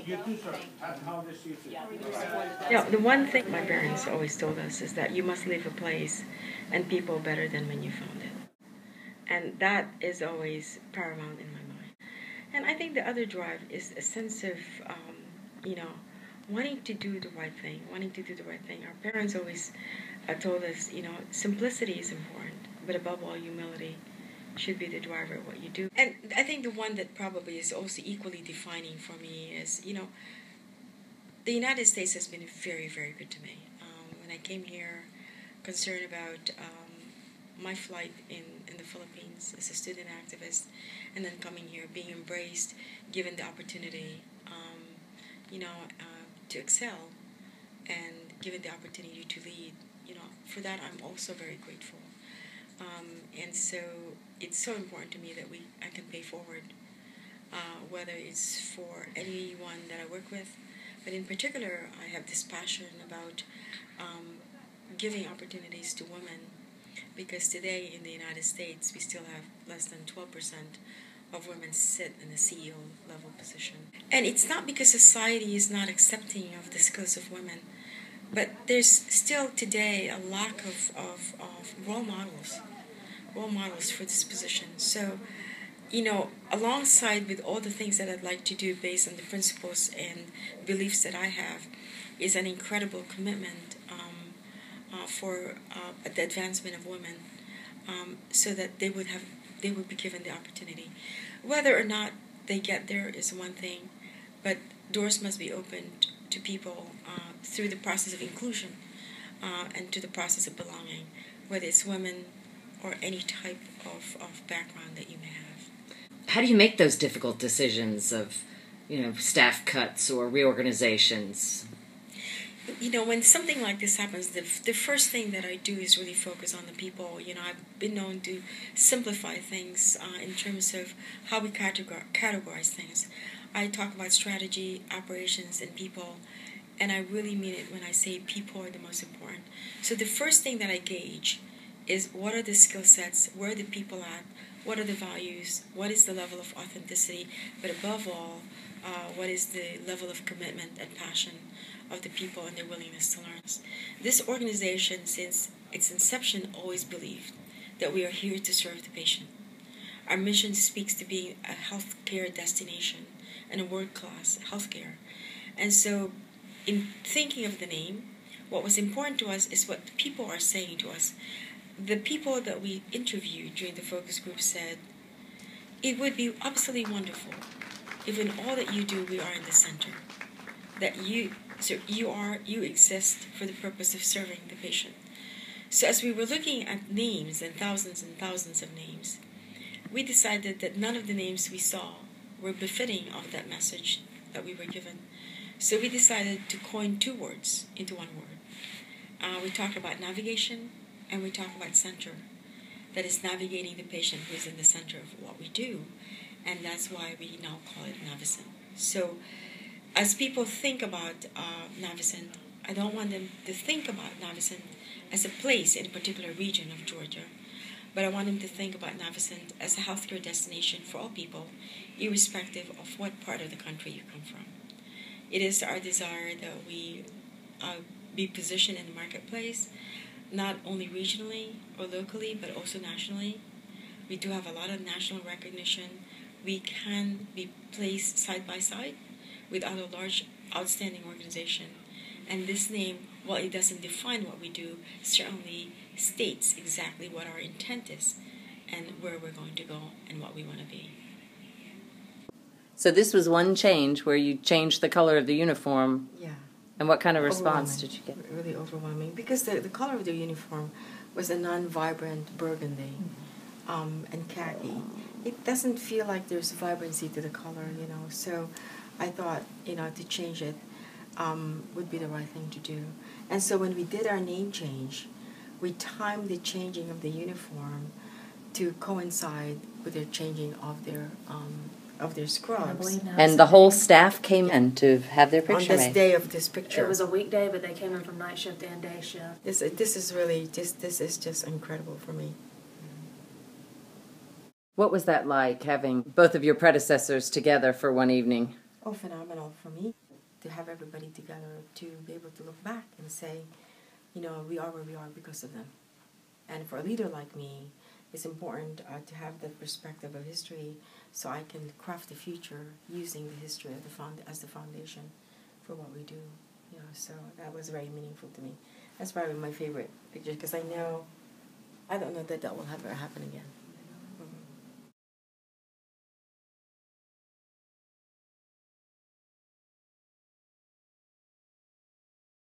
You too, sir. How does you feel? The one thing my parents always told us is that you must leave a place and people better than when you found it. And that is always paramount in my mind. And I think the other drive is a sense of, wanting to do the right thing, Our parents always told us, simplicity is important, but above all, humility should be the driver of what you do. And I think the one that probably is also equally defining for me is, the United States has been very, very good to me. When I came here, concerned about my flight in the Philippines as a student activist, and then coming here, being embraced, given the opportunity, to excel, and given the opportunity to lead, for that I'm also very grateful. And so it's so important to me that I can pay forward, whether it's for anyone that I work with, but in particular I have this passion about giving opportunities to women, because today in the United States we still have less than 12% of women sit in a CEO level position. And it's not because society is not accepting of the skills of women, but there's still today a lack of role models for this position. So, alongside with all the things that I'd like to do based on the principles and beliefs that I have, is an incredible commitment for the advancement of women, so that they would be given the opportunity. Whether or not they get there is one thing, but doors must be opened to people through the process of inclusion and to the process of belonging, whether it's women or any type of background that you may have. How do you make those difficult decisions of, staff cuts or reorganizations? When something like this happens, the first thing that I do is really focus on the people. I've been known to simplify things in terms of how we categorize things. I talk about strategy, operations, and people, and I really mean it when I say people are the most important. So the first thing that I gauge is what are the skill sets, where are the people at, what are the values, what is the level of authenticity, but above all, what is the level of commitment and passion of the people and their willingness to learn. This organization, since its inception, always believed that we are here to serve the patient. Our mission speaks to being a healthcare destination and a world-class healthcare. And so, in thinking of the name, what was important to us is what people are saying to us. The people that we interviewed during the focus group said, it would be absolutely wonderful if in all that you do, we are in the center. That you exist for the purpose of serving the patient. So as we were looking at names and thousands of names, we decided that none of the names we saw were befitting of that message that we were given. So we decided to coin two words into one word. We talked about navigation and we talked about center. That is navigating the patient who is in the center of what we do. And that's why we now call it Navicent. So as people think about Navicent, I don't want them to think about Navicent as a place in a particular region of Georgia, but I want them to think about Navicent as a healthcare destination for all people, irrespective of what part of the country you come from. It is our desire that we be positioned in the marketplace, not only regionally or locally, but also nationally. We do have a lot of national recognition. We can be placed side by side with other large, outstanding organizations. And this name, while it doesn't define what we do, certainly states exactly what our intent is and where we're going to go and what we want to be. So this was one change where you changed the color of the uniform. Yeah. And what kind of response did you get? Really overwhelming, because the color of the uniform was a non-vibrant burgundy and khaki. It doesn't feel like there's vibrancy to the color, so I thought, to change it would be the right thing to do. And so when we did our name change, we timed the changing of the uniform to coincide with their changing of their scrubs. And the whole staff came in to have their picture on this made. day of this picture. It was a weekday, but they came in from night shift and day shift. This is just incredible for me. What was that like, having both of your predecessors together for one evening? Oh, phenomenal for me to have everybody together to be able to look back and say, you know, we are where we are because of them. And for a leader like me, it's important to have the perspective of history so I can craft the future using the history of as the foundation for what we do. You know, so that was very meaningful to me. That's probably my favorite picture because I don't know that will ever happen again.